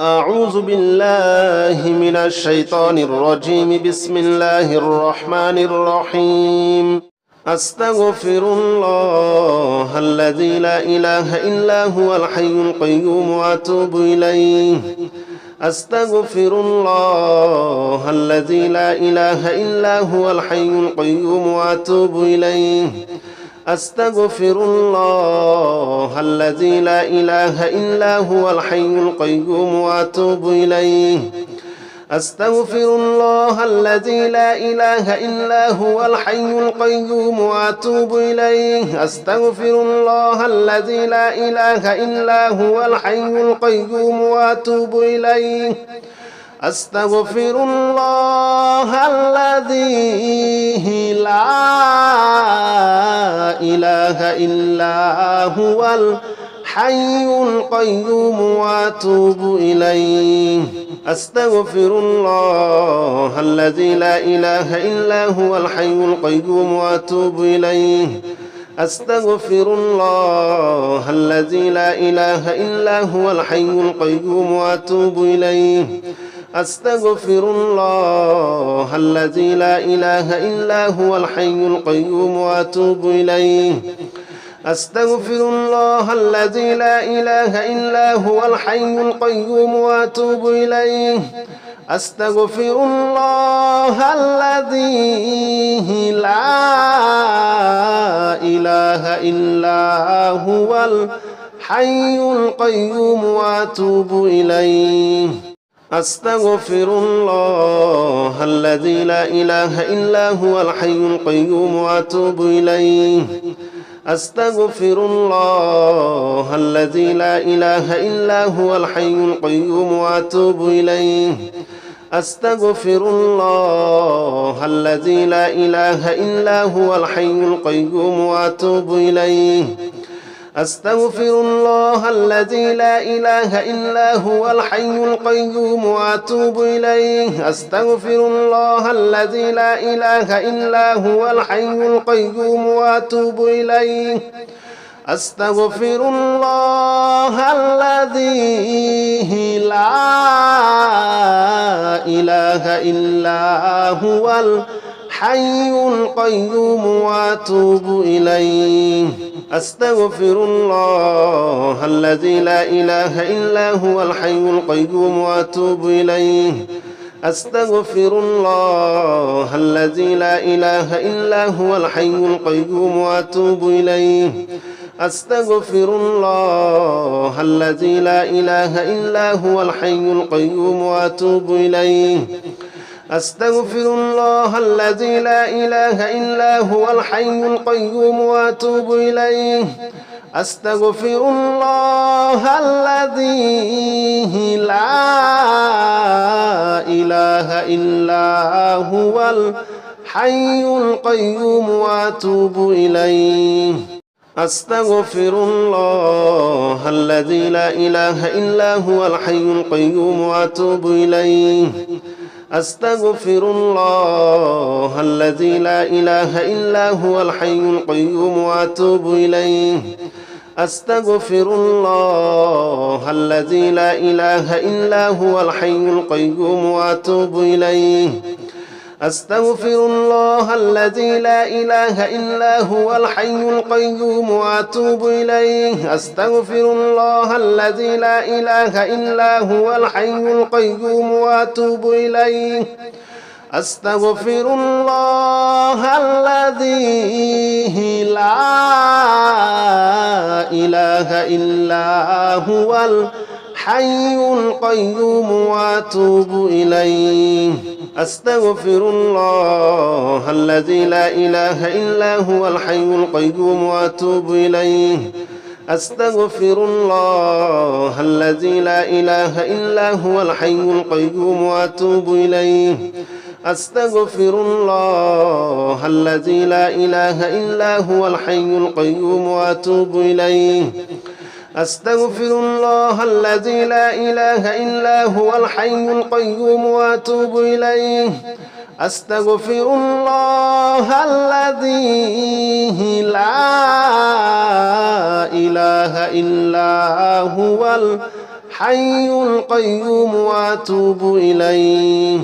أعوذ بالله من الشيطان الرجيم. بسم الله الرحمن الرحيم. أستغفر الله الذي لا إله إلا هو الحي القيوم وأتوب إليه. أستغفر الله الذي لا إله إلا هو الحي القيوم وأتوب إليه. أستغفر الله الذي لا إله إلا هو الحي القيوم وأتوب إليه. أستغفر الله الذي لا إله إلا هو الحي القيوم وأتوب إليه. أستغفر الله الذي لا إله إلا هو الحي القيوم وأتوب إليه. أستغفر الله الذي لا إله إلا هو الحي القيوم وأتوب إليه. أستغفر الله الذي لا إله إلا هو الحي القيوم وأتوب إليه. أستغفر الله الذي لا إله إلا هو الحي القيوم وأتوب إليه. أستغفر الله الذي لا إله إلا هو الحي القيوم وأتوب إليه. أستغفر الله الذي لا إله إلا هو الحي القيوم وأتوب إليه. أستغفر الله الذي لا إله إلا هو الحي القيوم وأتوب إليه. أستغفر الله الذي لا إله إلا هو الحي القيوم وأتوب إليه. أستغفر الله الذي لا إله إلا هو الحي القيوم وأتوب إليه. أستغفر الله الذي لا إله إلا هو الحي القيوم وأتوب إليه. أستغفر الله الذي لا إله إلا هو الحي القيوم وأتوب إليه. أستغفر الله الذي لا إله إلا هو الحي القيوم وأتوب إليه. أستغفر الله الذي لا إله إلا هو الحي القيوم وأتوب إليه. أستغفر الله الذي لا إله إلا هو الحي القيوم وأتوب إليه. أستغفر الله الذي لا إله إلا هو الحي القيوم وأتوب إليه. أستغفر الله الذي لا إله إلا هو الحي القيوم وأتوب إليه. أستغفر الله الذي لا إله إلا هو الحي القيوم وأتوب إليه. أستغفر الله الذي لا إله إلا هو الحي القيوم وأتوب إليه. أستغفر الله الذي لا إله إلا هو الحي القيوم وأتوب إليه. أستغفر الله الذي لا إله إلا هو الحي القيوم وأتوب إليه. أستغفر الله الذي لا إله إلا هو الحي القيوم وأتوب إليه. أستغفر الله الذي لا إله إلا هو الحي القيوم وأتوب إليه. أستغفر الله الذي لا إله إلا هو الحي القيوم وأتوب إليه. أستغفر الله الذي لا إله إلا هو الحي القيوم وأتوب إليه. أستغفر الله الذي لا إله إلا هو الحي القيوم وأتوب إليه. أستغفر الله الذي لا إله إلا هو الحي القيوم وأتوب إليه. أستغفر الله الذي لا إله إلا هو الحي القيوم وأتوب إليه. أستغفر الله الذي لا إله إلا هو الحي القيوم وأتوب إليه. أستغفر الله الذي لا إله إلا هو الحي القيوم وأتوب إليه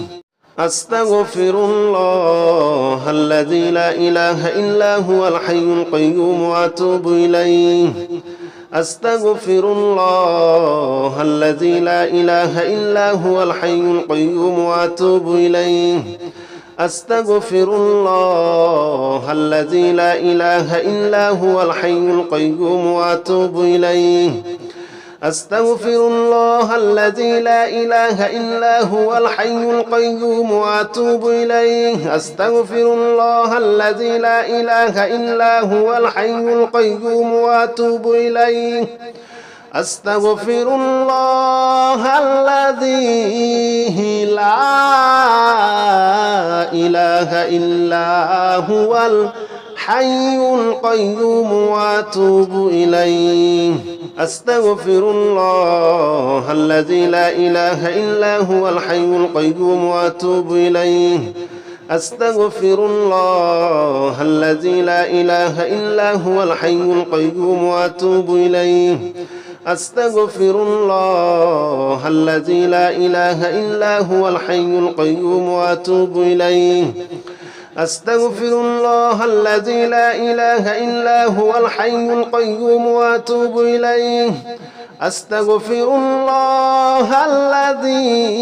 أستغفر الله الذي لا إله إلا هو الحي القيوم وأتوب إليه أستغفر الله الذي لا إله إلا هو الحي القيوم وأتوب إليه أستغفر الله الذي لا إله إلا هو الحي القيوم وأتوب إليه أستغفر الله الذي لا إله إلا هو الحي القيوم وأتوب إليه أستغفر الله الذي لا إله إلا هو الحي القيوم وأتوب إليه أستغفر الله الذي لا إله إلا هو الحي القيوم وأتوب إليه أستغفر الله الذي لا إله إلا هو الحي القيوم وأتوب إليه أستغفر الله الذي لا إله إلا هو الحي القيوم وأتوب إليه أستغفر الله الذي لا إله إلا هو الحي القيوم وأتوب إليه أستغفر الله الذي لا إله إلا هو الحي القيوم وأتوب إليه أستغفر الله الذي لا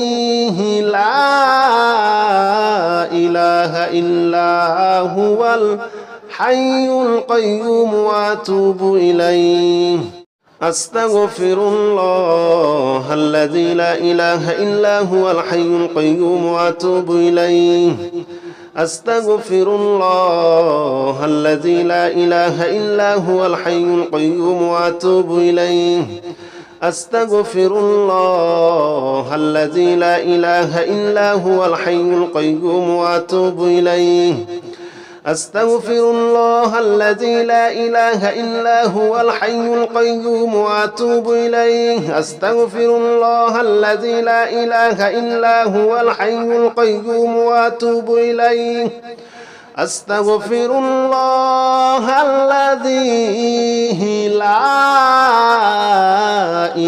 إله إلا هو الحي القيوم وأتوب إليه أستغفر الله الذي لا إله إلا هو الحي القيوم وأتوب إليه أستغفر الله الذي لا إله إلا هو الحي القيوم وأتوب إليه أستغفر الله الذي لا إله إلا هو الحي القيوم وأتوب إليه أستغفر الله الذي لا إله إلا هو الحي القيوم وأتوب إليه أستغفر الله الذي لا إله إلا هو الحي القيوم وأتوب إليه أستغفر الله الذي لا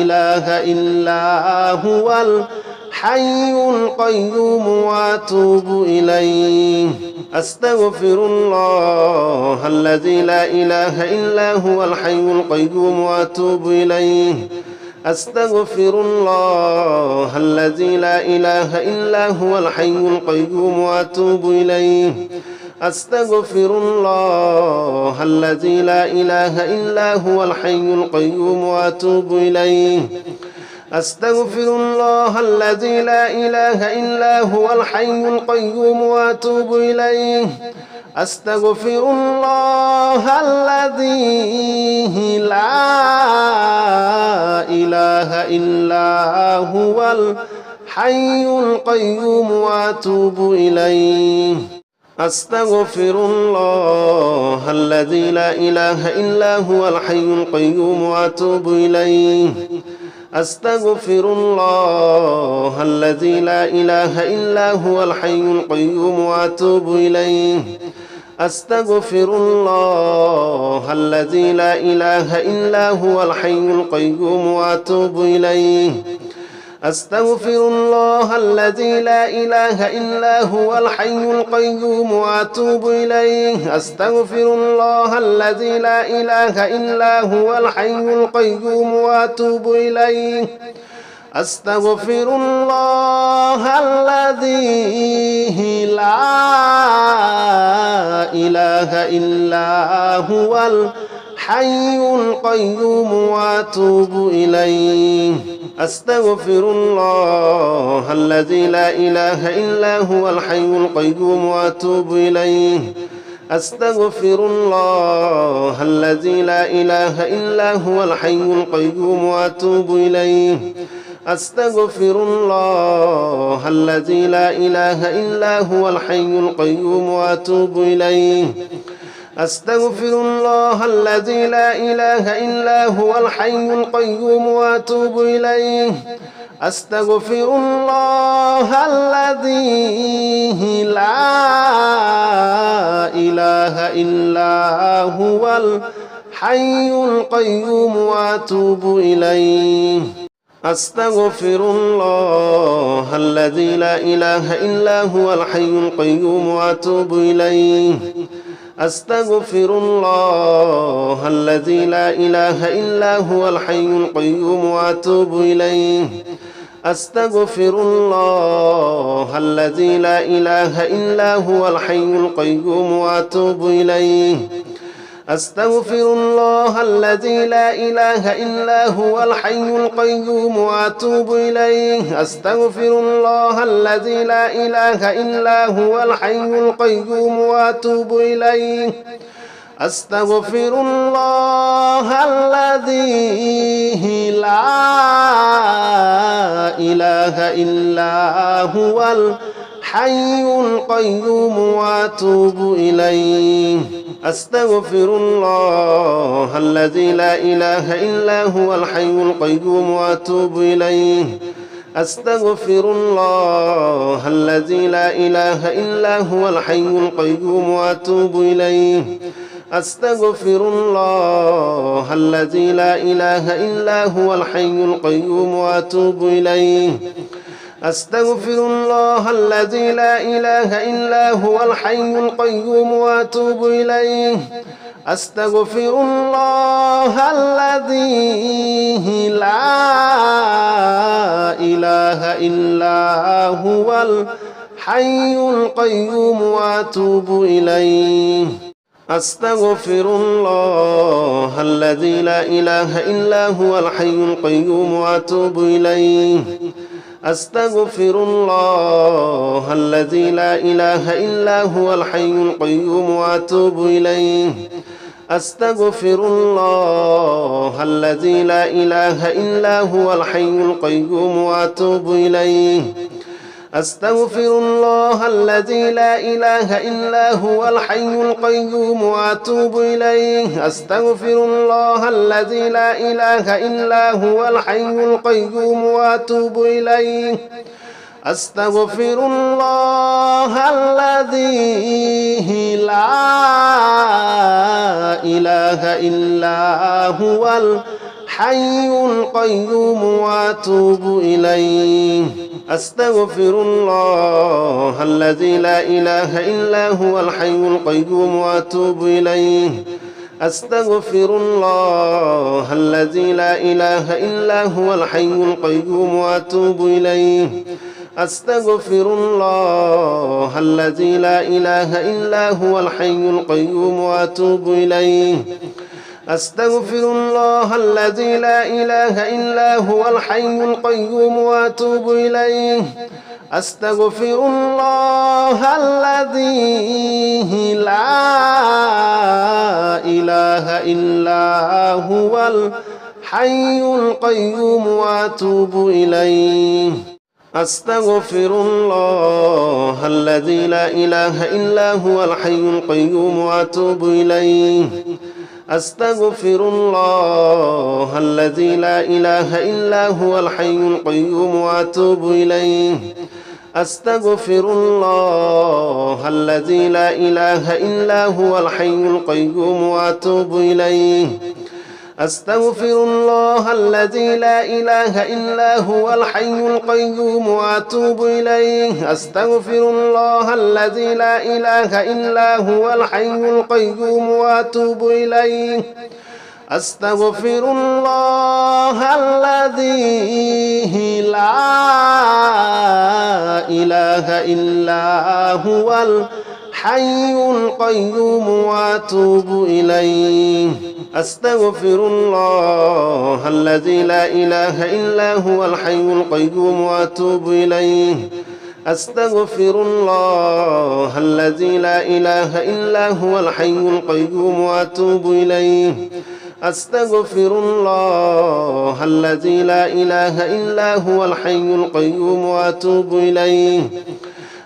إله إلا هو الحي القيوم وأتوب إليه أستغفر الله الذي لا إله إلا هو الحي القيوم وأتوب إليه أستغفر الله الذي لا إله إلا هو الحي القيوم وأتوب إليه أستغفر الله الذي لا إله إلا هو الحي القيوم وأتوب إليه أستغفر الله الذي لا إله إلا هو الحي القيوم وأتوب إليه أستغفر الله الذي لا إله إلا هو الحي القيوم وأتوب إليه أستغفر الله الذي لا إله إلا هو الحي القيوم وأتوب إليه أستغفر الله الذي لا إله إلا هو الحي القيوم وأتوب إليه أستغفر الله الذي لا إله إلا هو الحي القيوم وأتوب إليه أستغفر الله الذي لا إله إلا هو الحي القيوم وأتوب إليه أستغفر الله الذي لا إله إلا هو الحي القيوم وأتوب إليه أستغفر الله الذي لا إله إلا هو الحي القيوم وأتوب إليه أستغفر الله الذي لا إله إلا هو الحي القيوم وأتوب إليه أستغفر الله الذي لا إله إلا هو الحي القيوم وأتوب إليه أستغفر الله الذي لا إله إلا هو الحي القيوم وأتوب إليه أستغفر الله الذي لا إله إلا هو الحي القيوم وأتوب إليه أستغفر الله الذي لا إله إلا هو الحي القيوم وأتوب إليه أستغفر الله الذي لا إله إلا هو الحي القيوم وأتوب إليه أستغفر الله الذي لا إله إلا هو الحي القيوم وأتوب إليه أستغفر الله الذي لا إله إلا هو الحي القيوم وأتوب إليه أستغفر الله الذي لا إله إلا هو الحي القيوم وأتوب إليه أستغفر الله الذي لا إله إلا هو الحي القيوم وأتوب إليه أستغفر الله الذي لا إله إلا هو الحي القيوم وأتوب إليه أستغفر الله الذي لا إله إلا هو الحي القيوم وأتوب إليه أستغفر الله الذي لا إله إلا هو الحي القيوم وأتوب إليه أستغفر الله الذي لا إله إلا هو الحي القيوم وأتوب إليه أستغفر الله الذي لا إله إلا هو الحي القيوم وأتوب إليه أستغفر الله الذي لا إله إلا هو الحي القيوم وأتوب إليه أستغفر الله الذي لا إله إلا هو الحي القيوم وأتوب إليه أستغفر الله الذي لا إله إلا هو الحي القيوم وأتوب إليه أستغفر الله الذي لا إله إلا هو الحي القيوم وأتوب إليه أستغفر الله الذي لا إله إلا هو الحي القيوم وأتوب إليه أستغفر الله الذي لا إله إلا هو الحي القيوم وأتوب إليه أستغفر الله الذي لا إله إلا هو الحي القيوم وأتوب إليه أستغفر الله الذي لا إله إلا هو الحي القيوم وأتوب إليه أستغفر الله الذي لا إله إلا هو الحي القيوم وأتوب إليه أستغفر الله الذي لا إله إلا هو الحي القيوم وأتوب إليه أستغفر الله الذي لا إله إلا هو الحي القيوم وأتوب إليه أستغفر الله الذي لا إله إلا هو الحي القيوم وأتوب إليه أستغفر الله الذي لا إله إلا هو الحي القيوم وأتوب إليه أستغفر الله الذي لا إله إلا هو الحي القيوم وأتوب إليه أستغفر الله الذي لا إله إلا هو الحي القيوم وأتوب إليه أستغفر الله الذي لا إله إلا هو الحي القيوم وأتوب إليه أستغفر الله الذي لا إله إلا هو الحي القيوم وأتوب إليه أستغفر الله الذي لا إله إلا هو الحي القيوم وأتوب إليه أستغفر الله الذي لا إله إلا هو الحي القيوم وأتوب إليه أستغفر الله الذي لا إله إلا هو الحي القيوم وأتوب إليه أستغفر الله الذي لا إله إلا هو الحي القيوم وأتوب إليه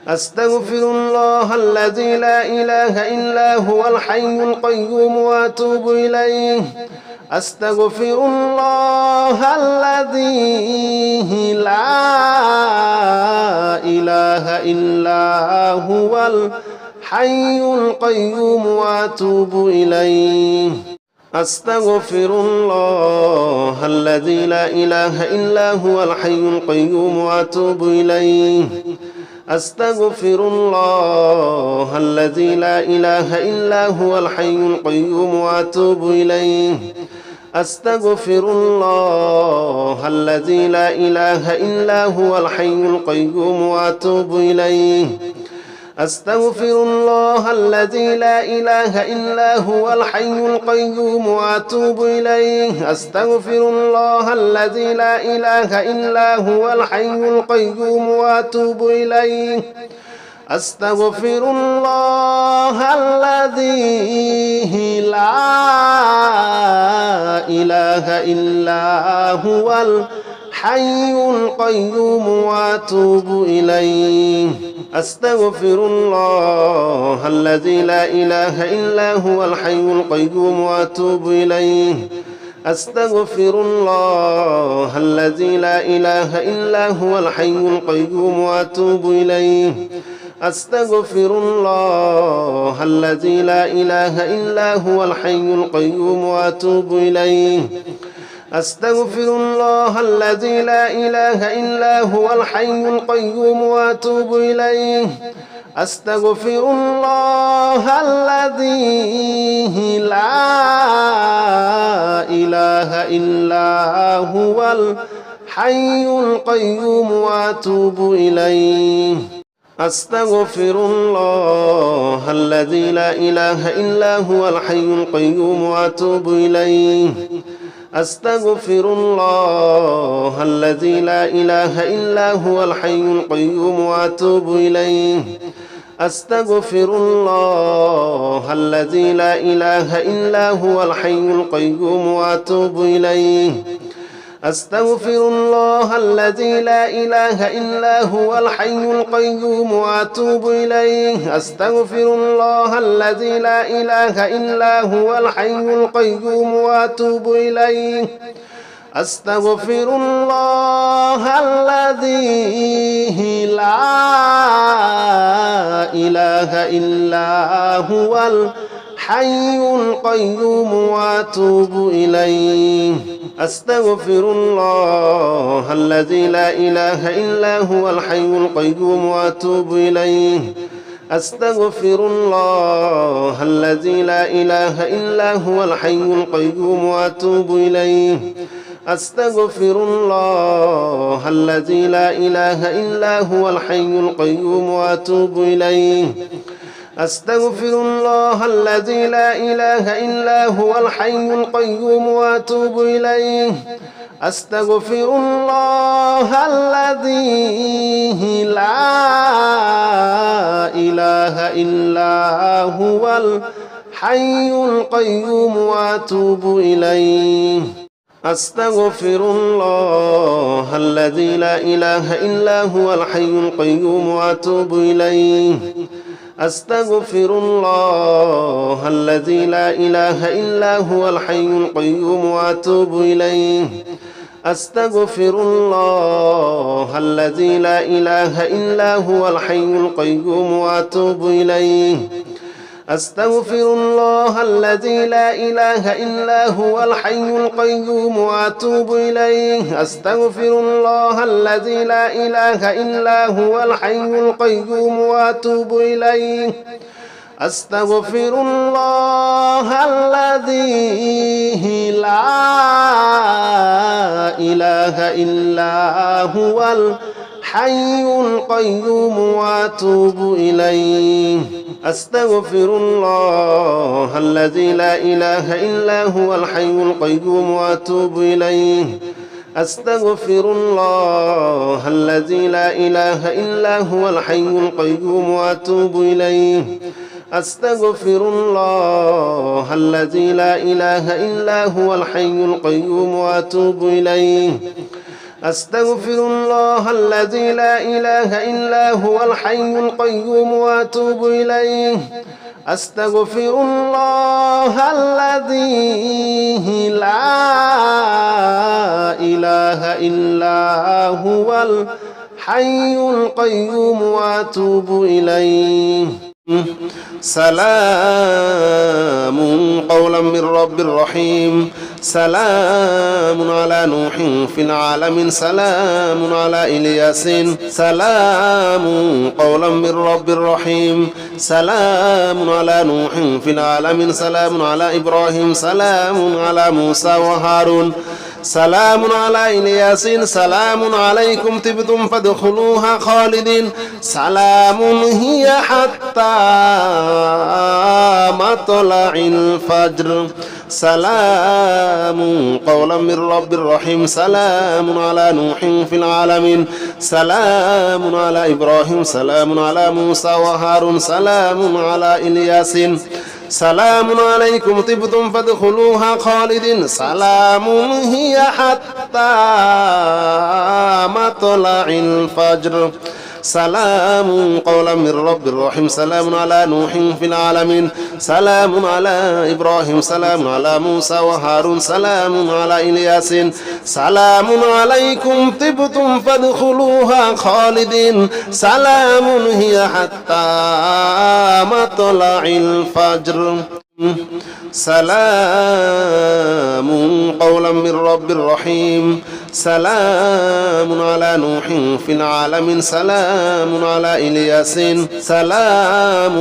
أستغفر الله الذي لا إله إلا هو الحي القيوم وأتوب إليه أستغفر الله الذي لا إله إلا هو الحي القيوم وأتوب إليه أستغفر الله الذي لا إله إلا هو الحي القيوم وأتوب إليه أستغفر الله الذي لا إله إلا هو الحي القيوم وأتوب إليه أستغفر الله الذي لا إله إلا هو الحي القيوم وأتوب إليه أستغفر الله الذي لا إله إلا هو الحي القيوم وأتوب إليه أستغفر الله الذي لا إله إلا هو الحي القيوم وأتوب إليه أستغفر الله الذي لا إله إلا هو الحي القيوم وأتوب إليه أستغفر الله الذي لا إله إلا هو الحي القيوم وأتوب إليه أستغفر الله الذي لا إله إلا هو الحي القيوم وأتوب إليه أستغفر الله الذي لا إله إلا هو الحي القيوم وأتوب إليه أستغفر الله الذي لا إله إلا هو الحي القيوم وأتوب إليه أستغفر الله الذي لا إله إلا هو الحي القيوم وأتوب إليه أستغفر الله الذي لا إله إلا هو الحي القيوم وأتوب إليه أستغفر الله الذي لا إله إلا هو الحي القيوم وأتوب إليه أستغفر الله الذي لا إله إلا هو الحي القيوم وأتوب إليه أستغفر الله الذي لا إله إلا هو الحي القيوم وأتوب إليه أستغفر الله الذي لا إله إلا هو الحي القيوم وأتوب إليه أستغفر الله الذي لا إله إلا هو الحي القيوم وأتوب إليه أستغفر الله الذي لا إله إلا هو الحي القيوم وأتوب إليه أستغفر الله الذي لا إله إلا هو الحي القيوم وأتوب إليه أستغفر الله الذي لا إله إلا هو الحي القيوم وأتوب إليه أستغفر الله الذي لا إله إلا هو الحي القيوم وأتوب إليه أستغفر الله الذي لا إله إلا هو الحي القيوم وأتوب إليه أستغفر الله الذي لا إله إلا هو الحي القيوم وأتوب إليه أستغفر الله الذي لا إله إلا هو الحي القيوم وأتوب إليه أستغفر الله الذي لا إله إلا هو الحي القيوم وأتوب إليه أستغفر الله الذي لا إله إلا هو الحي القيوم وأتوب إليه أستغفر الله الذي لا إله إلا هو الحي القيوم وأتوب إليه أستغفر الله الذي لا إله إلا هو الحي القيوم وأتوب إليه أستغفر الله الذي لا إله إلا هو الحي القيوم وأتوب إليه أستغفر الله الذي لا إله إلا هو الحي القيوم وأتوب إليه أستغفر الله الذي لا إله إلا هو الحي القيوم وأتوب إليه أستغفر الله الذي لا إله إلا هو الحي القيوم وأتوب إليه أستغفر الله الذي لا إله إلا هو الحي القيوم وأتوب إليه سلام قولا من رب رحيم سلام على نوح في العالمين سلام على إلياسين سلام قولا من رب رحيم سلام على نوح في العالمين سلام على إبراهيم سلام على موسى وهارون سلام على إلياسين سلام عليكم طبتم فادخلوها خالدين سلام هي حتى مطلع الفجر سلام قولا من رب رحيم سلام على نوح في العالمين سلام على إبراهيم سلام على موسى وهارون سلام على إلياسين سلام عليكم طبتم فادخلوها خالدين سلام هي حتى مطلع الفجر سلام قولا من رب رحيم سلام على نوح في العالمين سلام على إبراهيم سلام على موسى وهارون سلام على إلياسين سلام عليكم طبتم فادخلوها خالدين سلام هي حتى مطلع الفجر سلام قولا من رب رحيم سلام على نوح في العالمين سلام على إلياسين سلام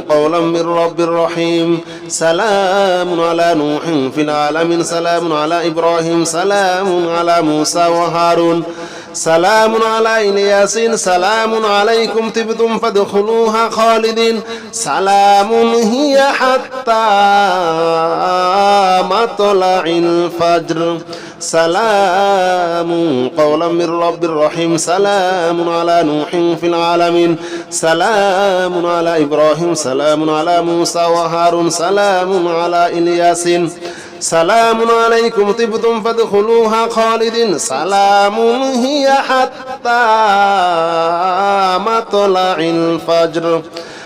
قولا من رب رحيم سلام على نوح في العالمين سلام على إبراهيم سلام على موسى وهارون سلام على إلياسين سلام عليكم طبتم فادخلوها خالدين سلام هي حتى مطلع الفجر سلام قولا من رب رحيم سلام على نوح في العالمين سلام على إبراهيم سلام على موسى وهارون سلام على إلياسين سلام عليكم طبتم فادخلوها خالدين سلام هي حتى مطلع الفجر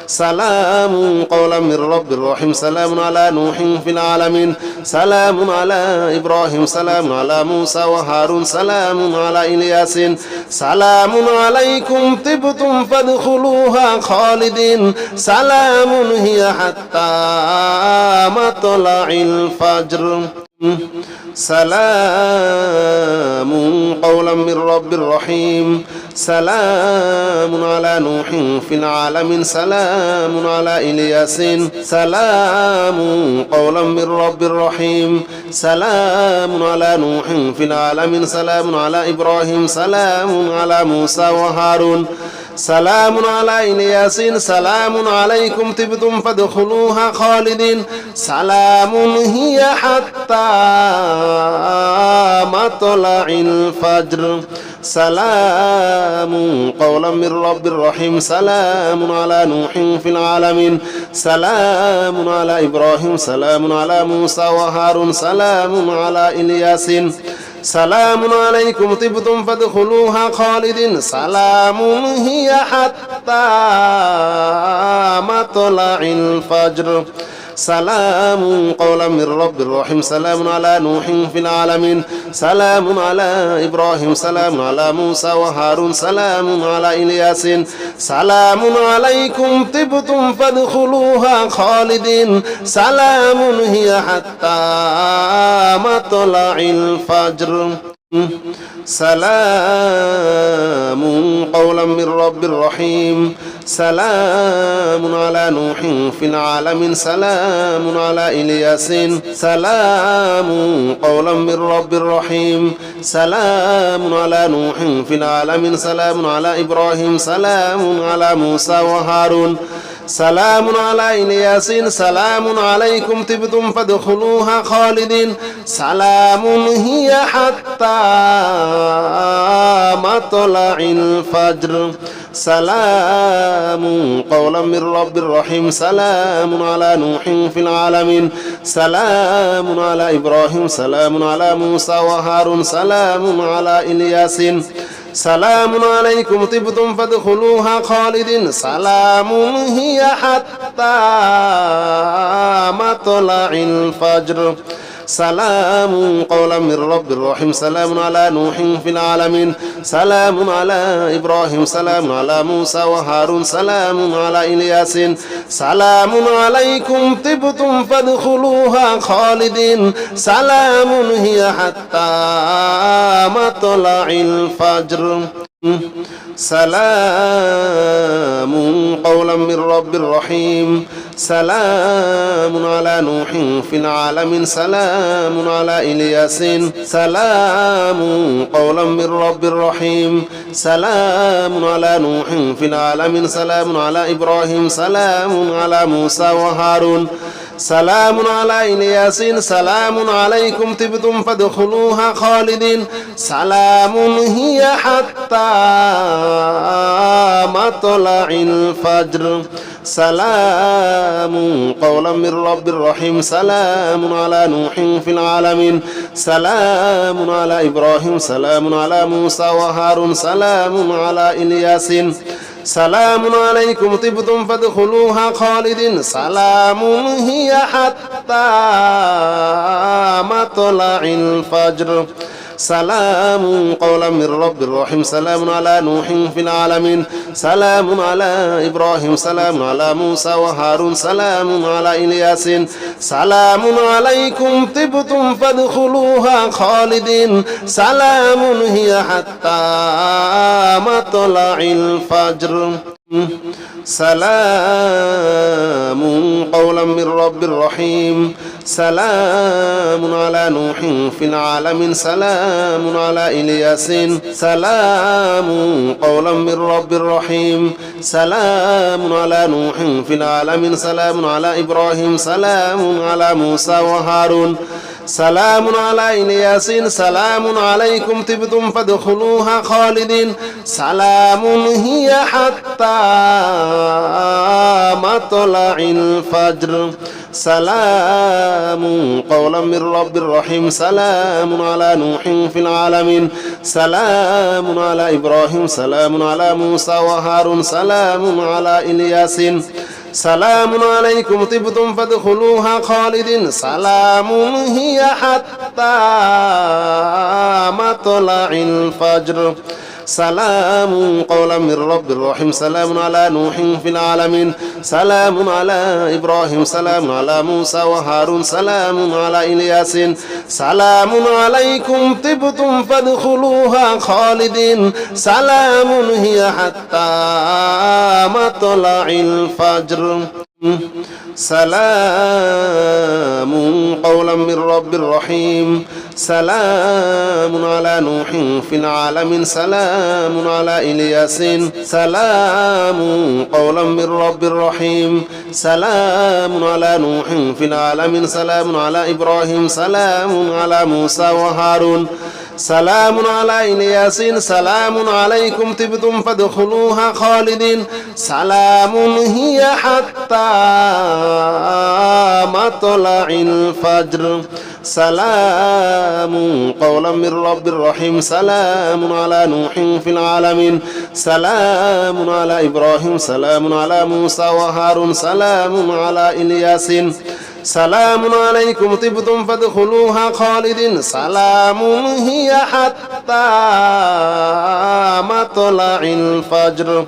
سلام قولا من رب رحيم سلام على نوح في العالمين سلام على إبراهيم سلام على موسى وهارون سلام على إلياسين سلام عليكم طبتم فادخلوها خالدين سلام هي حتى مطلع الفجر سلام قولا من رب رحيم سلام على نوح في العالمين سلام على إلياسين سلام قولا من رب رحيم سلام على نوح في العالمين سلام على إبراهيم سلام على موسى وهارون سلام على إلياسين سلام عليكم طبتم فادخلوها خالدين سلام هي حتى مطلع الفجر سلام قولا من رب رحيم سلام على نوح في العالمين سلام على إبراهيم سلام على موسى وهارون سلام على إلياسين سلام عليكم طبتم فادخلوها خالدين سلام هي حتى مطلع الفجر سلام قولا من رب رحيم سلام على نوح في العالمين سلام على إبراهيم سلام على موسى وهارون سلام على إلياسين سلام عليكم طبتم فادخلوها خالدين سلام هي حتى مطلع الفجر سلام قولا من رب رحيم سلام على نوح في العالمين سلام على إلياسين سلام قولا من رب رحيم سلام على نوح في العالمين سلام على إبراهيم سلام على موسى وهارون سلام على إلياسين سلام عليكم طبتم فادخلوها خالدين سلام هي حتى مطلع الفجر سلام قولا من رب رحيم سلام على نوح في العالمين سلام على إبراهيم سلام على موسى وهارون سلام على إلياسين سلام عليكم طبتم فادخلوها خالدين سلام هي حتى مطلع الفجر سلام قولا من رب رحيم سلام على نوح في العالمين سلام على إبراهيم سلام على موسى وهارون سلام على إلياس سلام عليكم طبتم فادخلوها خالدين سلام هي حتى مطلع الفجر سلام قولا من رب رحيم سلام على نوح في العالمين سلام على إلياس سلام قولا من رب رحيم سلام على نوح في العالمين سلام على إبراهيم سلام على موسى وهارون سلام على إلياس سلام عليكم طبتم فادخلوها خالدين سلام هي حتى مطلع الفجر سلام قولا من رب رحيم سلام على نوح في العالمين سلام على إبراهيم سلام على موسى وهارون سلام على إلياس سلام عليكم طبتم فادخلوها خالدين سلام هي حتى مطلع الفجر سلام قولا من رب رحيم سلام على نوح في العالمين سلام على إبراهيم سلام على موسى وهارون سلام على إلياس سلام عليكم طبتم فادخلوها خالدين سلام هي حتى مطلع الفجر سلام قولا من رب رحيم سلام على نوح في العالمين سلام على إلياس سلام قولا من رب رحيم سلام على نوح في العالمين سلام على إبراهيم سلام على موسى وهارون سلام على إلياس سلام عليكم طبتم فادخلوها خالدين سلام هي حتى مطلع الفجر سلام قولا من رب رحيم سلام على نوح في العالمين سلام على إبراهيم سلام على موسى وهارون سلام على إلياس سلام عليكم طبتم فادخلوها خالدين سلام هي حتى مطلع الفجر سلام قولا من رب رحيم سلام على نوح في العالمين سلام على إبراهيم سلام على موسى وهارون سلام على إلياس سلام عليكم طبتم فادخلوها خالدين سلام هي حتى مطلع الفجر سلام قولا من رب رحيم سلام على نوح في العالمين سلام على إلياس سلام قولا من رب رحيم سلام على نوح في العالمين سلام على إبراهيم سلام على موسى وهارون سلام على إلياس سلام عليكم طبتم فادخلوها خالدين سلام هي حتى مطلع الفجر سلام قولا من رب رحيم سلام على نوح في العالمين سلام على إبراهيم سلام على موسى وهارون سلام على إلياس سلام عليكم طبتم فادخلوها خالدين سلام هي حتى مطلع الفجر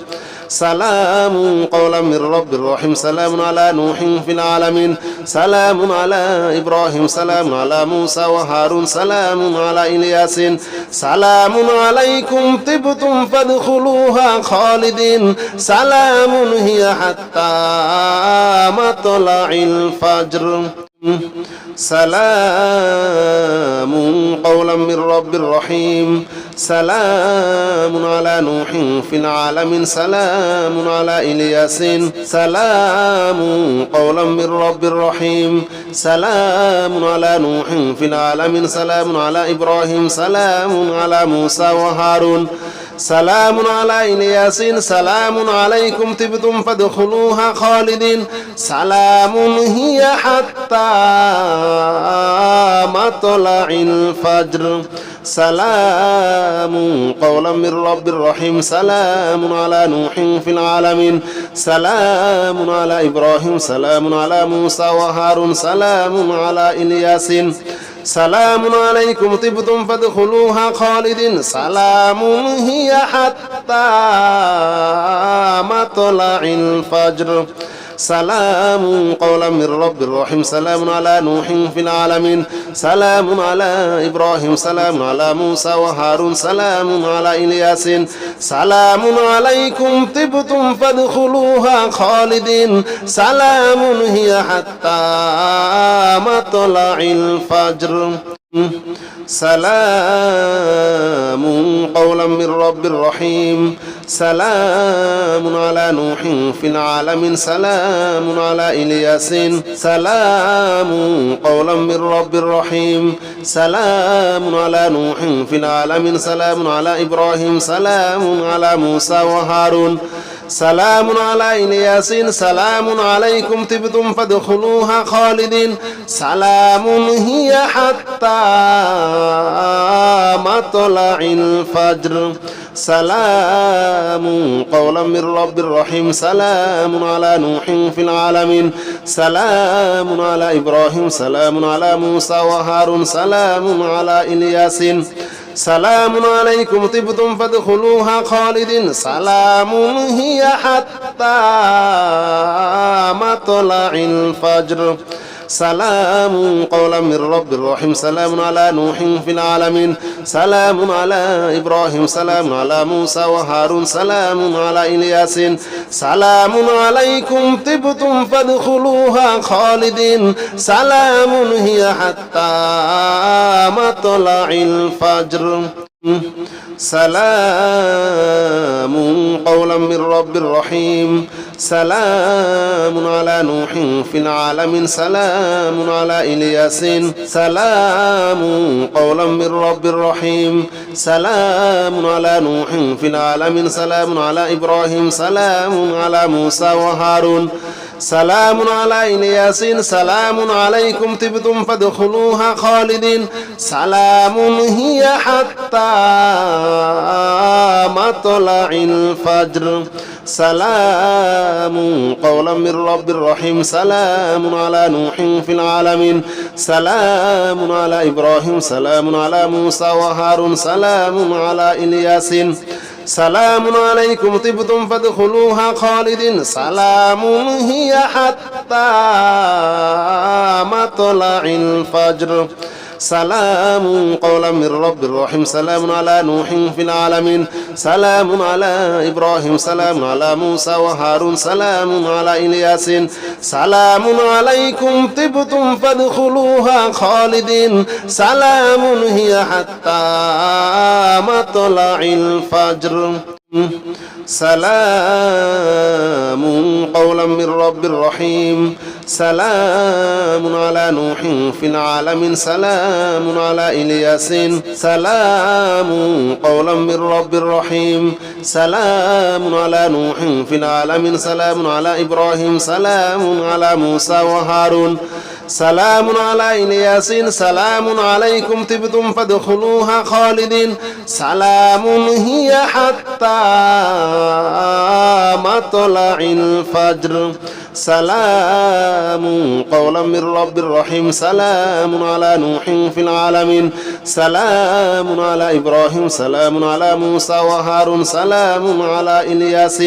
سلام قولا من رب رحيم سلام على نوح في العالمين سلام على إبراهيم سلام على موسى وهارون سلام على إلياس سلام عليكم طبتم فادخلوها خالدين سلام هي حتى مطلع الفجر سلام قولا من رب رحيم سلام على نوح في العالمين سلام على إلياس سلام قولا من رب رحيم سلام على نوح في العالمين سلام على إبراهيم سلام على موسى وهارون سلام على إلياس سلام عليكم طبتم فادخلوها خالدين سلام هي حتى مطلع الفجر سلام قولا من رب رحيم سلام على نوح في العالمين سلام على إبراهيم سلام على موسى وهارون سلام على إلياس سلام عليكم طبتم فادخلوها خالدين سلام هي حتى مطلع الفجر سلام قولا من رب رحيم سلام على نوح في العالمين سلام على إبراهيم سلام على موسى وهارون سلام على إلياس سلام عليكم طبتم فادخلوها خالدين سلام هي حتى مطلع الفجر سلام قولا من رب رحيم سلام على نوح في العالمين سلام على إلياس سلام قولا من رب رحيم سلام على نوح في العالمين سلام على إبراهيم سلام على موسى وهارون سلام على إلياس سلام عليكم طبتم فادخلوها خالدين سلام هي حتى مطلع الفجر سلام قولا من رب رحيم سلام على نوح في العالمين سلام على إبراهيم سلام على موسى وهارون سلام على إلياس سلام عليكم طبتم فادخلوها خالدين سلام هي حتى مطلع الفجر سلام قولا من رب رحيم سلام على نوح في العالمين سلام على إبراهيم سلام على موسى وهارون سلام على إلياس سلام عليكم طبتم فادخلوها خالدين سلام هي حتى مطلع الفجر سلام قولا من رب رحيم سلام على نوح في العالمين سلام على إلياس سلام قولا من رب رحيم سلام على نوح في العالمين سلام على إبراهيم سلام على موسى وهارون سلام على إلياس سلام عليكم طبتم فادخلوها خالدين سلام هي حتى مطلع الفجر سلام قولا من رب رحيم سلام على نوح في العالمين سلام على إبراهيم سلام على موسى وهارون سلام على إلياس سلام عليكم طبتم فادخلوها خالدين سلام هي حتى مطلع الفجر سلام قولا من رب رحيم سلام على نوح في العالمين سلام على إبراهيم سلام على موسى وهارون سلام على إلياس سلام عليكم طبتم فادخلوها خالدين سلام هي حتى مطلع الفجر سلام قولا من رب رحيم سلام على نوح في العالمين سلام على إلياس سلام قولا من رب رحيم سلام على نوح في العالمين سلام على إبراهيم سلام على موسى وهارون سلام على إلياس سلام عليكم طبتم فادخلوها خالدين سلام هي حتى مطلع الفجر سلام قولا من رب رحيم سلام على نوح في العالمين سلام على إبراهيم سلام على موسى وهارون سلام على إلياس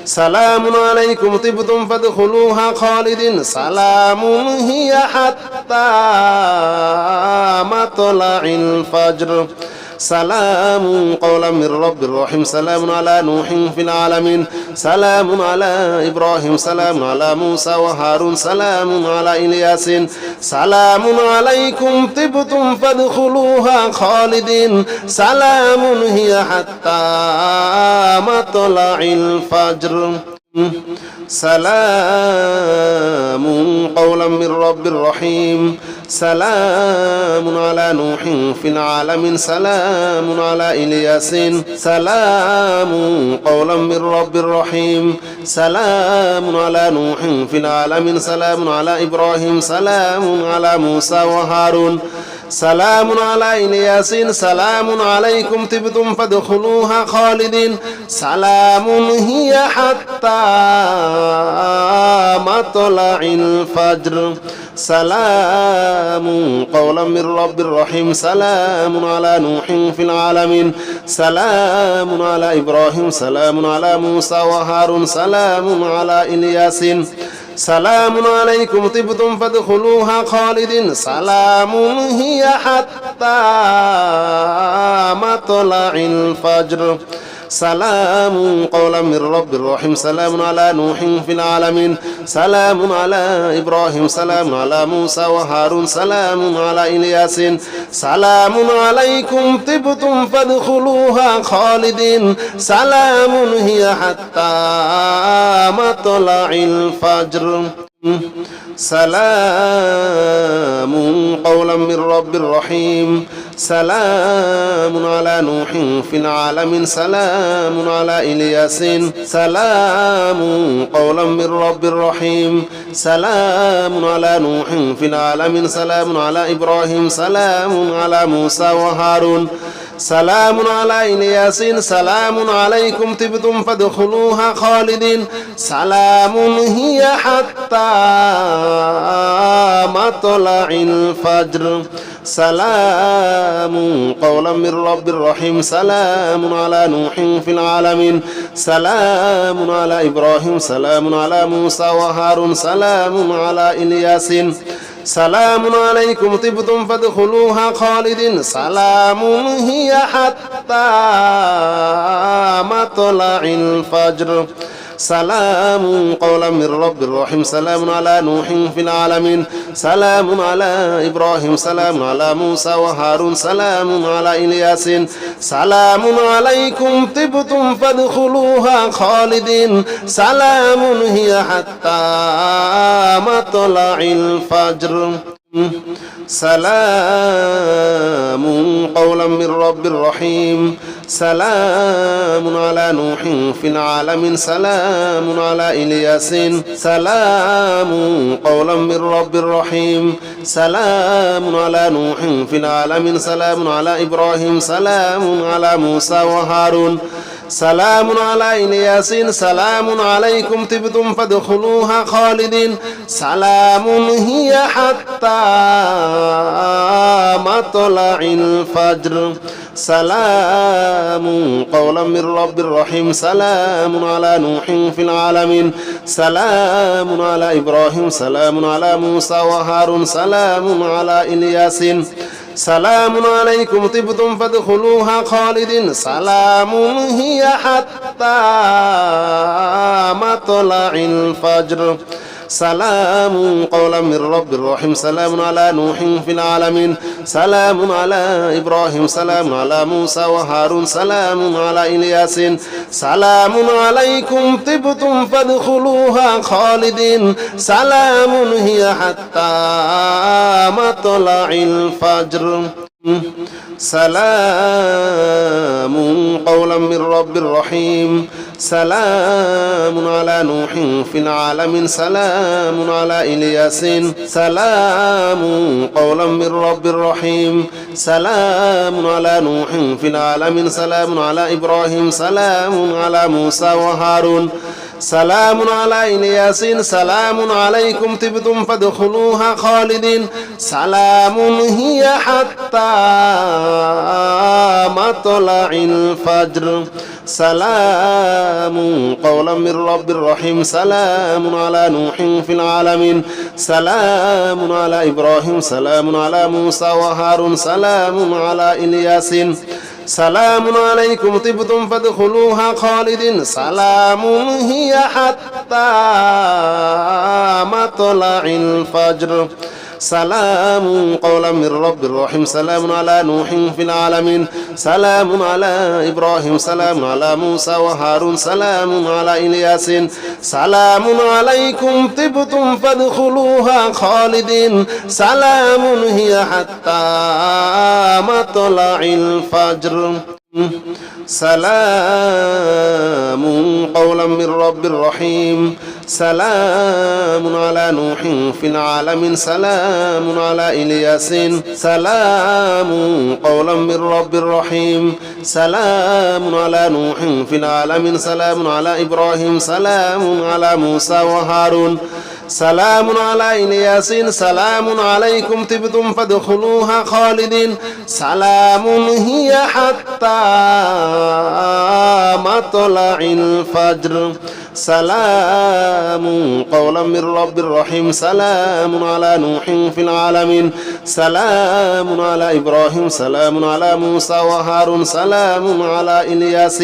سلام عليكم طبتم فادخلوها خالدين سلام هي حتى مطلع الفجر سلام قولا من رب رحيم سلام على نوح في العالمين سلام على إبراهيم سلام على موسى وهارون سلام على إلياس سلام عليكم طبتم فادخلوها خالدين سلام هي حتى مطلع الفجر سلام قولا من رب رحيم سلام على نوح في العالمين سلام على إلياس سلام قولا من رب رحيم سلام على نوح في العالمين سلام على إبراهيم سلام على موسى وهارون سلام على الياسين سلام عليكم طبتم فادخلوها خالدين سلام هي حتى مطلع الفجر سلام قولا من رب رحيم سلام على نوح في العالمين سلام على إبراهيم سلام على موسى وهارون سلام على إلياس سلام عليكم طبتم فادخلوها خالدين سلام هي حتى مطلع الفجر سلام قولا من رب رحيم سلام على نوح في العالمين سلام على إبراهيم سلام على موسى وهارون سلام على إلياس سلام عليكم طبتم فادخلوها خالدين سلام هي حتى مطلع الفجر سلام قولا من رب رحيم سلام على نوح في العالمين سلام على إلياس سلام قولا من رب رحيم سلام على نوح في العالمين سلام على إبراهيم سلام على موسى وهارون سلام على إلياس سلام عليكم طبتم فادخلوها خالدين سلام هي حتى مطلع الفجر سلام قولا من رب رحيم سلام على نوح في العالمين سلام على إبراهيم سلام على موسى وهارون سلام على إلياس سلام عليكم طبتم فادخلوها خالدين سلام هي حتى مطلع الفجر سلام قولا من رب رحيم سلام على نوح في العالمين سلام على إبراهيم سلام على موسى وهارون سلام على إلياس سلام عليكم طبتم فادخلوها خالدين سلام هي حتى مطلع الفجر سلام قولا من رب رحيم سلام على نوح في العالمين سلام على إلياس سلام قولا من رب رحيم سلام على نوح في العالمين سلام على إبراهيم سلام على موسى وهارون سلام على إلياس سلام عليكم طبتم فادخلوها خالدين سلام هي حتى مطلع الفجر سلام قولا من رب رحيم سلام على نوح في العالمين سلام على إبراهيم سلام على موسى وهارون سلام على إلياس سلام عليكم طبتم فادخلوها خالدين سلام هي حتى مطلع الفجر سلام قولا من رب رحيم سلام على نوح في العالمين سلام على إبراهيم سلام على موسى وهارون سلام على إلياس سلام عليكم طبتم فادخلوها خالدين سلام هي حتى مطلع الفجر سلام قولا من رب رحيم سلام على نوح في العالمين سلام على إلياس سلام قولا من رب رحيم سلام على نوح في العالمين سلام على إبراهيم سلام على موسى وهارون سلام على إلياس سلام عليكم طبتم فادخلوها خالدين سلام هي حتى مطلع الفجر سلام قولا من رب رحيم سلام على نوح في العالمين سلام على إبراهيم سلام على موسى وهارون سلام على إلياس سلام عليكم طبتم فادخلوها خالدين سلام هي حتى مطلع الفجر سلام قولا من رب رحيم سلام على نوح في العالمين سلام على إبراهيم سلام على موسى وهارون سلام على إلياس سلام عليكم طبتم فادخلوها خالدين سلام هي حتى مطلع الفجر سلام قولا من رب رحيم سلام على نوح في العالمين سلام على إلياس سلام قولا من رب رحيم سلام على نوح في العالمين سلام على إبراهيم سلام على موسى وهارون سلام على إلياس سلام عليكم طبتم فادخلوها خالدين سلام هي حتى مطلع الفجر سلام قولا من رب رحيم سلام على نوح في العالمين سلام على إبراهيم سلام على موسى وهارون سلام على إلياس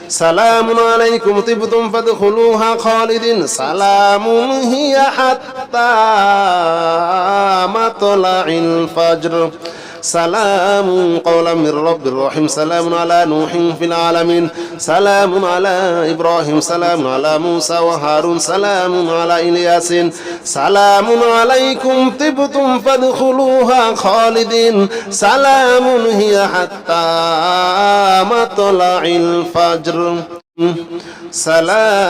سلام عليكم طبتم فادخلوها خالدين سلام هي حتى مطلع الفجر سلام قولا من رب رحيم سلام على نوح في العالمين سلام على إبراهيم سلام على موسى وهارون سلام على إلياس سلام عليكم طبتم فادخلوها خالدين سلام هي حتى مطلع الفجر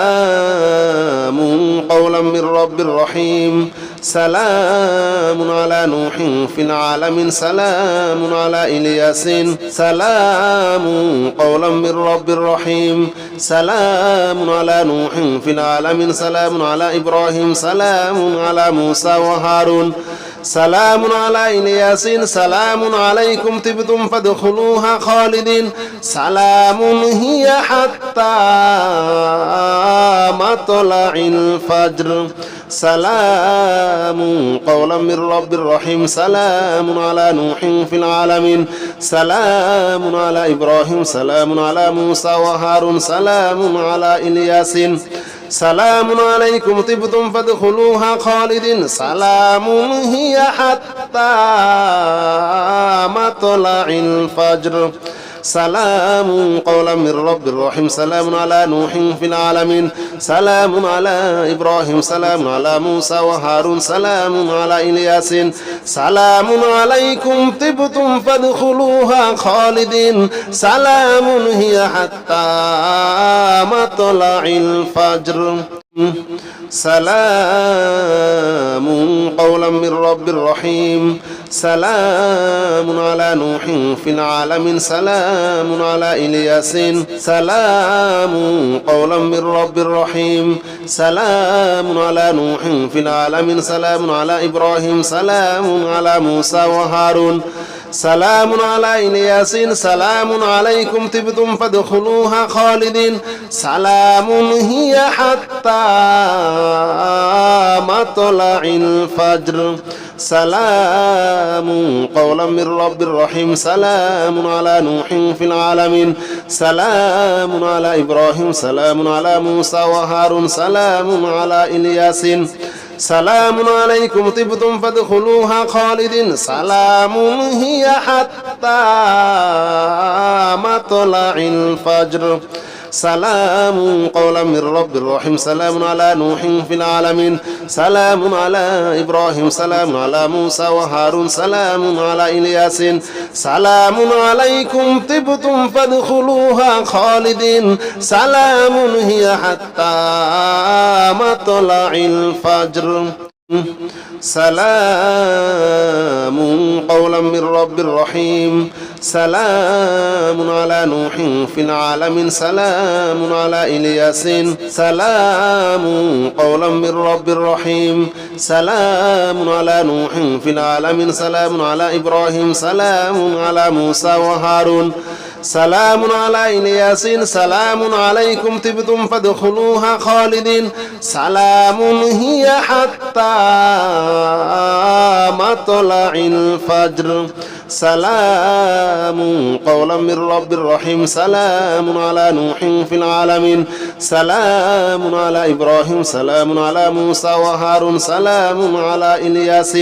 سلام قولا من رب رحيم سلام على نوح في العالمين سلام على إلياس سلام قولا من رب رحيم سلام على نوح في العالمين سلام على إبراهيم سلام على موسى وهارون سلام على إلياس سلام عليكم طبتم فادخلوها خالدين سلام هي حتى مطلع الفجر سلام قولا من رب رحيم سلام على نوح في العالمين سلام على إبراهيم سلام على موسى وهارون سلام على إلياس سلام عليكم طبتم فادخلوها خالدين سلام هي حتى مطلع الفجر سلام قولا من رب رحيم سلام على نوح في العالمين سلام على إبراهيم سلام على موسى وهارون سلام على إلياس سلام عليكم طبتم فادخلوها خالدين سلام هي حتى مطلع الفجر سلام قولا من رب رحيم سلام على نوح في العالمين سلام على إلياس سلام قولا من رب رحيم سلام على نوح في العالمين سلام على إبراهيم سلام على موسى وهارون سلام على إلياس سلام عليكم طبتم فادخلوها خالدين سلام هي حتى مطلع الفجر سلام قولا من رب رحيم سلام على نوح في العالمين سلام على إبراهيم سلام على موسى وهارون سلام على إلياس سلام عليكم طبتم فادخلوها خالدين سلام هي حتى مطلع الفجر سلام قولا من رب رحيم سلام على نوح في العالمين سلام على إبراهيم سلام على موسى وهارون سلام على إلياس سلام عليكم طبتم فادخلوها خالدين سلام هي حتى مطلع الفجر سلام قولا من رب رحيم سلام على نوح في العالمين سلام على إلياس سلام قولا من رب رحيم سلام على نوح في العالمين سلام على إبراهيم سلام على موسى وهارون سلام على إلياس سلام عليكم طبتم فادخلوها خالدين سلام هي حتى مطلع الفجر سلام قولا من رب رحيم سلام على نوح في العالمين سلام على إبراهيم سلام على موسى وهارون سلام على إلياس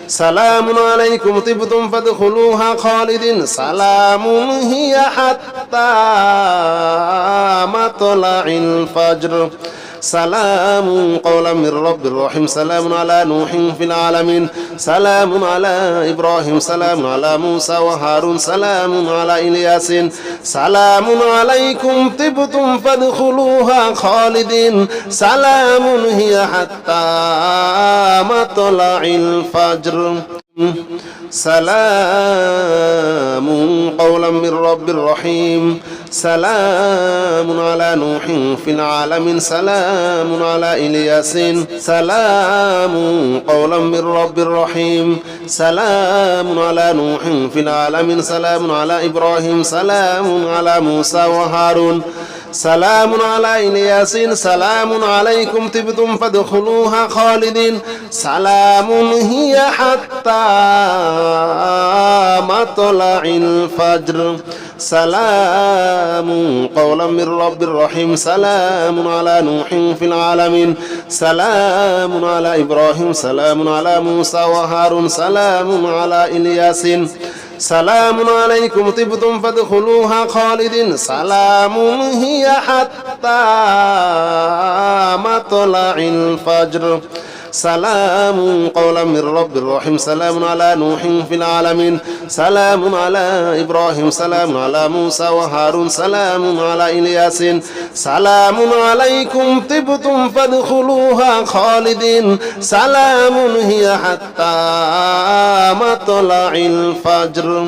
سلام عليكم طبتم فادخلوها خالدين سلام هي حتى مطلع الفجر سلام قولا من رب رحيم سلام على نوح في العالمين سلام على إبراهيم سلام على موسى وهارون سلام على إلياس سلام عليكم طبتم فادخلوها خالدين سلام هي حتى مطلع الفجر سلام قولا من رب رحيم سلام على نوح في العالمين سلام على إلياس سلام قولا من رب رحيم سلام على نوح في العالمين سلام على إبراهيم سلام على موسى وهارون سلام على إلياس سلام عليكم طبتم فادخلوها خالدين سلام هي حتى مطلع الفجر سلام قولا من رب رحيم سلام على نوح في العالمين سلام على إبراهيم سلام على موسى وهارون سلام على إلياس سلام عليكم طبتم فادخلوها خالدين سلام هي حتى مطلع الفجر سلام قولا من رب رحيم سلام على نوح في العالمين سلام على إبراهيم سلام على موسى وهارون سلام على إلياس سلام عليكم طبتم فادخلوها خالدين سلام هي حتى مطلع الفجر